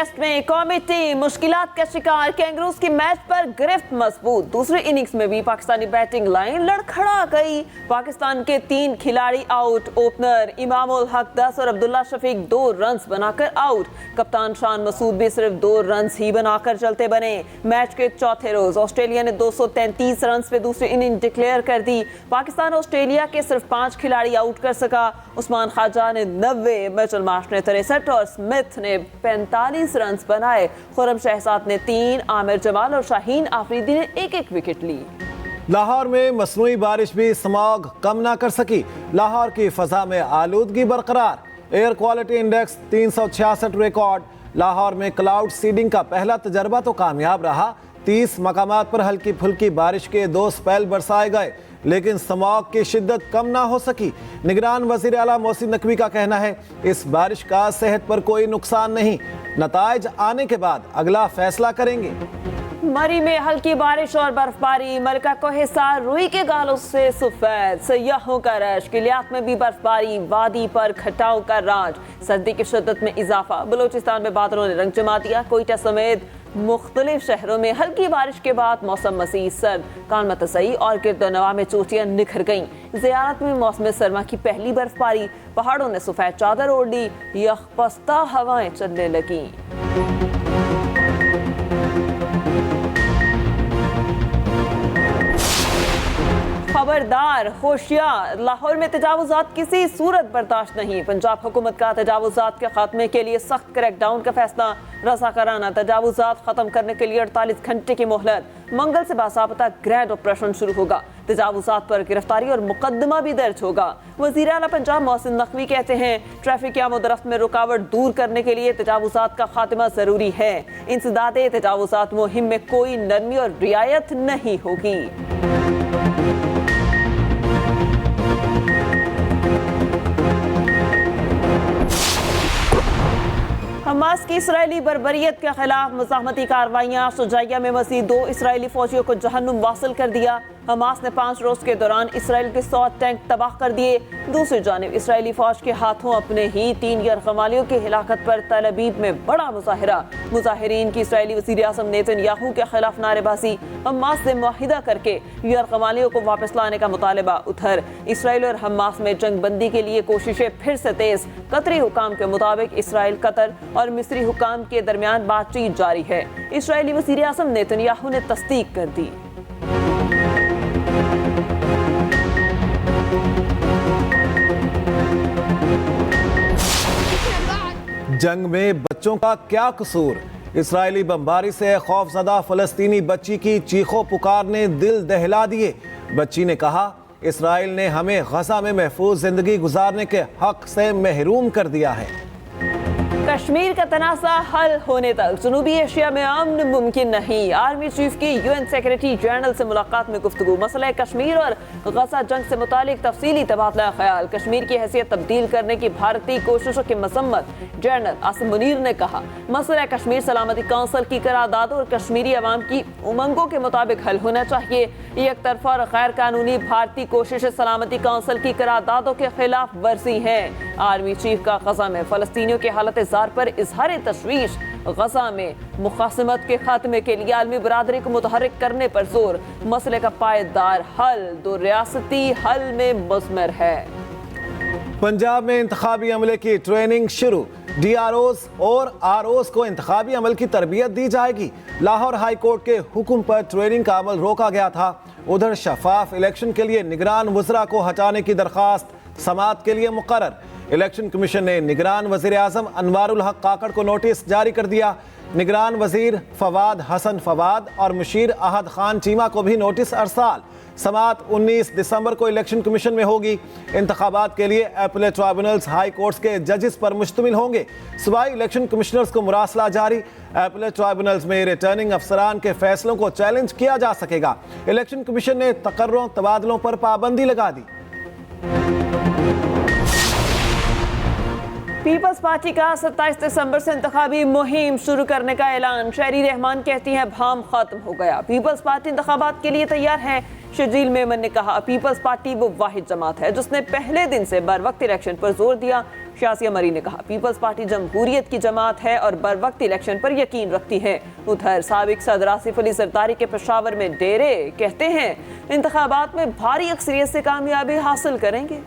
Test में कौमी team मुश्किलात का शिकार, कैंगरूज की मैच पर गिरफ्त मजबूत। दूसरी इनिंग्स में भी पाकिस्तानी बैटिंग लाइन लड़खड़ा गई। पाकिस्तान के 3 खिलाड़ी आउट। ओपनर इमामुल हक 10 और अब्दुल्ला शफीक 2 रन्स बनाकर आउट। कप्तान शान मसूद भी सिर्फ 2 रन्स ही बनाकर चलते बने। मैच के चौथे रोज ऑस्ट्रेलिया ने 233 रन्स पे दूसरी इनिंग डिक्लेयर कर दी। पाकिस्तान ऑस्ट्रेलिया के सिर्फ 5 खिलाड़ी आउट कर सका। उस्मान ख्वाजा ने 90, मिचेल मार्श ने 63 और स्मिथ ने 45 रन्स बनाए। खुर्रम शहजाद ने 3, आमिर जमाल और शाहीन आफरीदी ने 1-1 विकेट ली। लाहौर में मसनूई बारिश भी स्मॉग कम ना कर सकी। लाहौर की फजा में आलूदगी बरकरार। Air quality index 366 record. Lahore में क्लाउड सीडिंग का पहला तजर्बा तो कामयाब रहा। 30 मकामात पर हल्की फुल्की बारिश के 2 स्पेल बरसाए गए, लेकिन स्मॉग की शिद्दत कम ना हो सकी। निगरान वज़ीर आला मोहसिन नकवी का कहना है इस बारिश का सेहत पर कोई नुकसान नहीं, नताइज आने के बाद अगला फैसला करेंगे। मरी में हल्की बारिश और बर्फबारी। मलका को हिसार रुई के गालों से सफेद। सयाहों का रश। किलियात में भी बर्फबारी। वादी पर खटाव का राज। सर्दी की शिद्दत में इजाफा। बलूचिस्तान में बादलों ने रंग जमा दिया। कोयटा समेत मुख्तलिफ शहरों में हल्की बारिश के बाद मौसम मज़ीद सर्द। कान मतसई और गिरदोनवा में चोटियां निखर गईं। ज़ियारत में मौसम सरमा की पहली बर्फबारी। पहाड़ों ने सफेद चादर ओढ़ ली। यखपस्ता हवाएं चलने लगीं। खबरदार, होशियार, लाहौर में तजावुजात किसी सूरत बर्दाश्त नहीं। पंजाब हुकूमत का तजावुजात के खात्मे के लिए सख्त क्रैकडाउन का फैसला। रज़ाकाराना तजावुजात खत्म करने के लिए 48 घंटे की मोहलत। मंगल से बासाबता ग्रैंड ऑपरेशन शुरू होगा। तजावुजात पर गिरफ्तारी और मुकदमा भी दर्ज होगा। वज़ीर आला पंजाब मोहसिन नकवी कहते हैं ट्रैफिक या मुदरफ्त में रुकावट दूर करने के लिए तजावुजात का खात्मा जरूरी है। इंसदादे तजावुजात मुहिम में कोई नरमी और रियायत नहीं होगी। हमास की इसराइली बर्बरियत के खिलाफ मुज़ाहमती कार्रवाइयाँ। शुजाइया में मज़ीद 2 इसराइली फौजियों को जहन्नुम वासिल कर दिया। हमास ने 5 रोज के दौरान इसराइल के 100 टैंक तबाह कर दिए। दूसरी जानिब इसराइली फौज के हाथों अपने ही 3 यरगमालियों की हिलाकत पर तल अबीब में बड़ा मुजाहिरा। मुजाहिरीन की इसराइली वज़ीर आज़म नेतन्याहू के खिलाफ नारेबाजी। हमास से मुआहिदा करके यरगमालियों को वापस लाने का मुतालबा। उधर इसराइल और हमास में जंग बंदी के लिए कोशिशें फिर से तेज। कतरी हुकाम के मुताबिक इसराइल, कतर और मिस्री हुकाम के दरमियान बातचीत जारी है। इसराइली वज़ीर आज़म नेतन्याहू ने तस्दीक कर दी। जंग में बच्चों का क्या कसूर। इसराइली बमबारी से खौफजदा फलस्तीनी बच्ची की चीखों पुकार ने दिल दहला दिए। बच्ची ने कहा इसराइल ने हमें गजा में महफूज जिंदगी गुजारने के हक से महरूम कर दिया है। कश्मीर का तनाज़ा हल होने तक जनूबी एशिया में अमन मुमकिन नहीं। आर्मी चीफ की यूएन सेक्रेटरी जनरल से मुलाकात में गुफ्तगू। मसला कश्मीर और गजा जंग से मुतालिक तफसीली तबादला ख्याल। कश्मीर की हैसियत तब्दील करने की भारतीय कोशिशों की मजम्मत। जनरल आसिम मुनीर ने कहा मसला कश्मीर सलामती काउंसिल की करारदादों और कश्मीरी अवाम की उमंगों के मुताबिक हल होना चाहिए। एक तरफा और गैर कानूनी भारतीय कोशिशें सलामती काउंसिल की करारदादों के खिलाफ वर्जी हैं। आर्मी चीफ का गजा में फलस्तीनियों की हालत पर इजहार तशवीश। गजा में मुखासमत के खात्मे के लिए आलमी बरादरी को मुतहर्रिक करने पर जोर। मसले का पायदार हल 2 रियासती हल में मुज़मर है। पंजाब में इंतखाबी अमले की ट्रेनिंग शुरू। DROs और ROs को इंतखाबी अमल की तरबियत दी जाएगी। लाहौर हाई कोर्ट के हुक्म पर ट्रेनिंग का अमल रोका गया था। उधर शफाफ इलेक्शन के लिए निगरान वज़रा को हटाने की दरख्वास्त समाअत के लिए मुकर्रर। इलेक्शन कमीशन ने निगरान वज़ीर आज़म अनवारुल हक काकड़ को नोटिस जारी कर दिया। निगरान वज़ीर फवाद हसन फवाद और मुशीर अहद खान चीमा को भी नोटिस अरसाल। समाअत 19 दिसंबर को इलेक्शन कमीशन में होगी। इंतखाबात के लिए अपीलेट ट्राइब्यूनल्स हाई कोर्ट्स के जजेस पर मुश्तमिल होंगे। सूबाई इलेक्शन कमिश्नर्स को मुरासला जारी। अपीलेट ट्राइब्यूनल्स में रिटर्निंग अफसरान के फैसलों को चैलेंज किया जा सकेगा। इलेक्शन कमीशन ने तकर्रों तबादलों पर पाबंदी लगा दी। पीपल्स पार्टी का 27 दिसंबर से इंतखाबी मुहिम शुरू करने का ऐलान। शहरी रहमान कहती हैं भाम खत्म हो गया, पीपल्स पार्टी इंतखाबात के लिए तैयार है। शजील मेमन ने कहा पीपल्स पार्टी वो वाहिद जमात है जिसने पहले दिन से बर वक्त इलेक्शन पर जोर दिया। शासिया मरी ने कहा पीपल्स पार्टी जमहूरियत की जमात है और बर वक्त इलेक्शन पर यकीन रखती है। उधर साबिक सदर आसिफ अली जरदारी के पेशावर में डेरे, कहते हैं इंतखाबात में भारी अक्सरियत से कामयाबी हासिल करेंगे।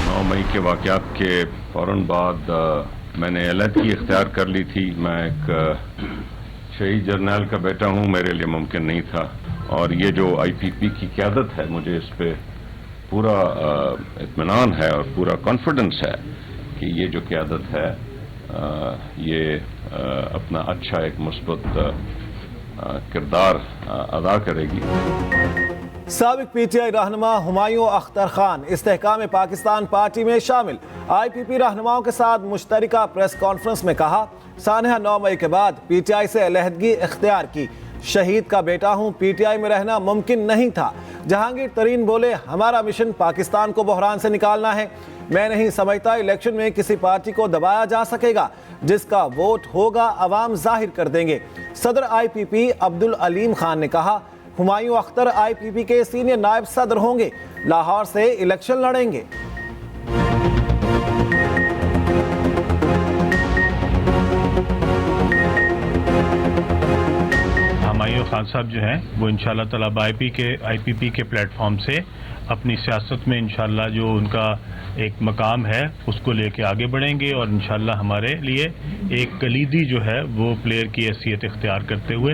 9 मई के वाक़यात के फ़ौरन बाद मैंने अलहदगी इख्तियार कर ली थी। मैं एक शहीद जर्नल का बेटा हूँ, मेरे लिए मुमकिन नहीं था। और ये जो IPP की क़यादत है, मुझे इस पे पूरा इत्मीनान है और पूरा कॉन्फिडेंस है कि ये जो क़यादत है ये अपना अच्छा एक मुस्बत किरदार अदा करेगी। साबिक PTI रहनुमा हुमायूं अख्तर खान इस्तेहकाम पाकिस्तान पार्टी में शामिल। IPP रहनुमाओं के साथ मुश्तरका प्रेस कॉन्फ्रेंस में कहा सानहा 9 मई के बाद PTI से अलहदगी इख्तियार की। शहीद का बेटा हूँ, PTI में रहना मुमकिन नहीं था। जहांगीर तरीन बोले हमारा मिशन पाकिस्तान को बहरान से निकालना है। मैं नहीं समझता इलेक्शन में किसी पार्टी को दबाया जा सकेगा, जिसका वोट होगा अवाम जाहिर कर देंगे। सदर IPP अब्दुल अलीम खान ने कहा हुमायूं अख्तर IPP के सीनियर नायब सदर होंगे, लाहौर से इलेक्शन लड़ेंगे। हुमायूं खान साहब जो हैं वो इंशाल्लाह ताला IPP के प्लेटफॉर्म से अपनी सियासत में इंशाल्लाह जो उनका एक मकाम है उसको लेके आगे बढ़ेंगे और इंशाल्लाह हमारे लिए एक कलीदी जो है वो प्लेयर की हैसियत इख्तियार करते हुए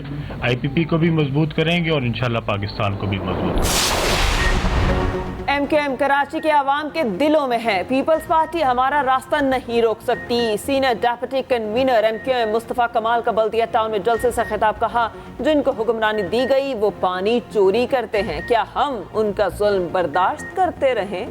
IPP को भी मजबूत करेंगे और इंशाल्लाह पाकिस्तान को भी मजबूत करेंगे। MKM कराची के आवाम के दिलों में है, पीपल्स पार्टी हमारा रास्ता नहीं रोक सकती। Senior deputy convener MKM Mustafa कमाल का बल्दिया टाउन में जलसे से खिताब कहा जिनको हुक्मरानी दी गई वो पानी चोरी करते हैं, क्या हम उनका जुल्म बर्दाश्त करते रहें?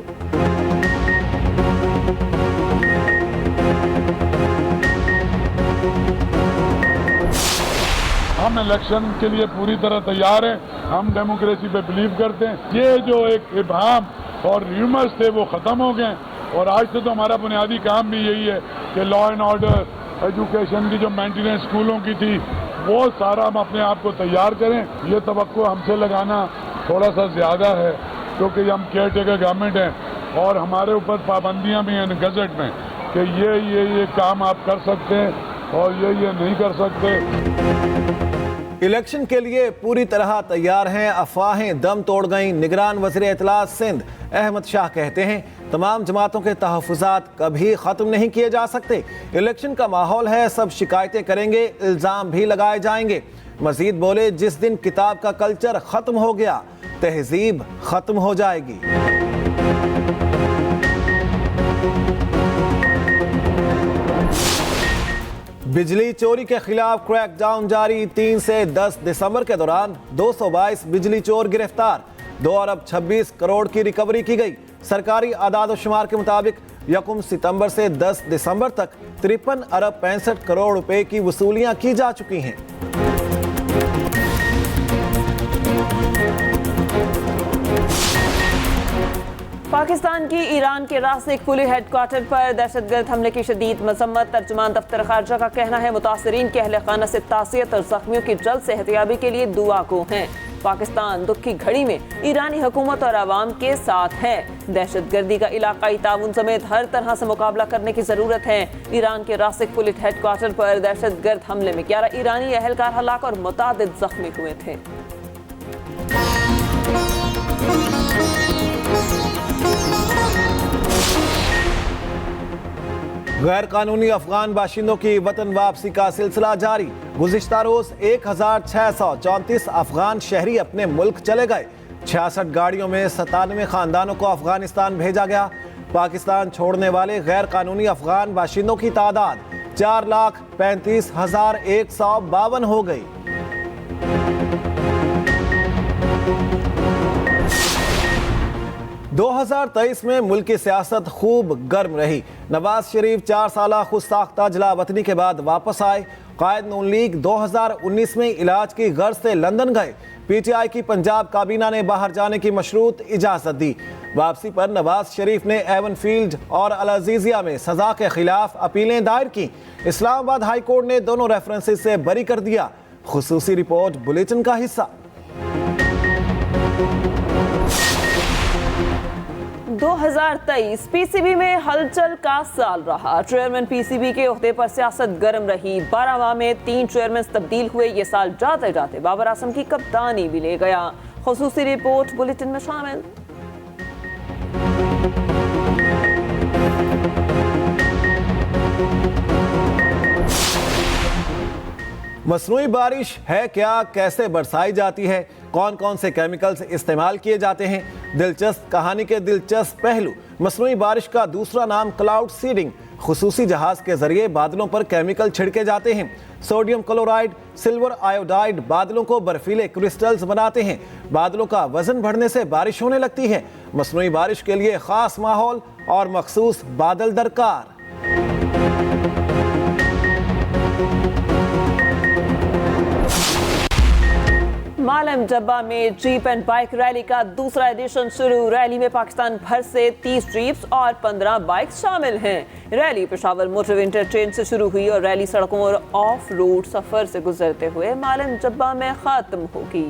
हम इलेक्शन के लिए पूरी तरह तैयार हैं। हम डेमोक्रेसी पे बिलीव करते हैं। ये जो एक इबहम और र्यूमर्स थे वो ख़त्म हो गए और आज से तो हमारा बुनियादी काम भी यही है कि लॉ एंड ऑर्डर, एजुकेशन की जो मेंटेनेंस स्कूलों की थी वो सारा हम अपने आप को तैयार करें। ये तवक्को हमसे लगाना थोड़ा सा ज़्यादा है क्योंकि हम केयर टेकर गवर्नमेंट हैं और हमारे ऊपर पाबंदियाँ भी हैं गजट में कि ये काम आप कर सकते हैं और ये नहीं कर सकते। इलेक्शन के लिए पूरी तरह तैयार हैं, अफवाहें दम तोड़ गईं। निगरान वज़ीर इत्तलात सिंध अहमद शाह कहते हैं तमाम जमातों के तहफ़्फ़ुज़ात कभी ख़त्म नहीं किए जा सकते। इलेक्शन का माहौल है, सब शिकायतें करेंगे, इल्ज़ाम भी लगाए जाएंगे। मज़ीद बोले जिस दिन किताब का कल्चर ख़त्म हो गया तहज़ीब ख़त्म हो जाएगी। बिजली चोरी के खिलाफ क्रैकडाउन जारी। 3 से 10 दिसंबर के दौरान 222 बिजली चोर गिरफ्तार, 2 अरब 26 करोड़ की रिकवरी की गई। सरकारी आदाद-ओ-शुमार के मुताबिक 1 सितंबर से 10 दिसंबर तक 53 अरब 65 करोड़ रुपए की वसूलियां की जा चुकी हैं। पाकिस्तान की ईरान के रासिक पुलिस हेडक्वार्टर पर दहशतगर्द हमले की शदीद मजम्मत। तर्जुमान दफ्तर खारजा का कहना है मुतासरीन के अहले खाना से तासियत और जख्मियों की जल्द सेहतियाबी के लिए दुआ को हैं। पाकिस्तान दुख की घड़ी में ईरानी हुकूमत और आवाम के साथ है। दहशतगर्दी का इलाकाई ताउन समेत हर तरह से मुकाबला करने की जरूरत है। ईरान के रासिक पुलिस हेडक्वार्टर पर दहशतगर्द हमले में 11 ईरानी अहलकार हलाक और मुतादिद जख्मी हुए थे। गैर कानूनी अफगान बाशिंदों की वतन वापसी का सिलसिला जारी। गुज़िश्ता रोज 1634 अफगान शहरी अपने मुल्क चले गए। 66 गाड़ियों में 97 खानदानों को अफगानिस्तान भेजा गया। पाकिस्तान छोड़ने वाले गैर कानूनी अफगान बाशिंदों की तादाद 4,35,152 हो गई। दो 2023 में मुल्क की सियासत खूब गर्म रही। नवाज शरीफ 4 साल खुद साख्ता जला वतनी के बाद वापस आए قائد نون لیگ 2019 میں علاج کی غرض سے لندن گئے. پی ٹی آئی کی پنجاب کابینہ نے باہر جانے کی مشروط اجازت دی. واپسی پر نواز شریف نے ایون فیلڈ اور العزیزیہ میں سزا کے خلاف اپیلیں دائر کی. اسلام آباد ہائی کورٹ نے دونوں ریفرنسز سے بری کر دیا. خصوصی رپورٹ بلیٹن کا حصہ. 2023 پی سی بی میں ہلچل کا سال رہا. چیئرمین پی سی بی کے عہدے پر سیاست گرم رہی. 12 ماہ میں 3 چیئرمین تبدیل ہوئے. یہ سال جاتے جاتے بابر اعظم کی کپتانی بھی لے گیا. خصوصی رپورٹ بلیٹن میں شامل. مصنوعی بارش ہے کیا، کیسے برسائی جاتی ہے، کون کون سے کیمیکلز استعمال کیے جاتے ہیں؟ دلچسپ کہانی کے دلچسپ پہلو. مصنوعی بارش کا دوسرا نام کلاؤڈ سیڈنگ. خصوصی جہاز کے ذریعے بادلوں پر کیمیکل چھڑکے جاتے ہیں. سوڈیم کلورائڈ، سلور آیوڈائڈ بادلوں کو برفیلے کرسٹلز بناتے ہیں. بادلوں کا وزن بڑھنے سے بارش ہونے لگتی ہے. مصنوعی بارش کے لیے خاص ماحول اور مخصوص بادل درکار. مالم جبہ میں جیپ اینڈ بائک ریلی کا دوسرا ایڈیشن شروع. ریلی میں پاکستان بھر سے 30 جیپس اور 15 بائک شامل ہیں. ریلی پشاور موٹر انٹرچینج سے شروع ہوئی اور ریلی سڑکوں اور آف روڈ سفر سے گزرتے ہوئے مالم جبہ میں ختم ہوگی.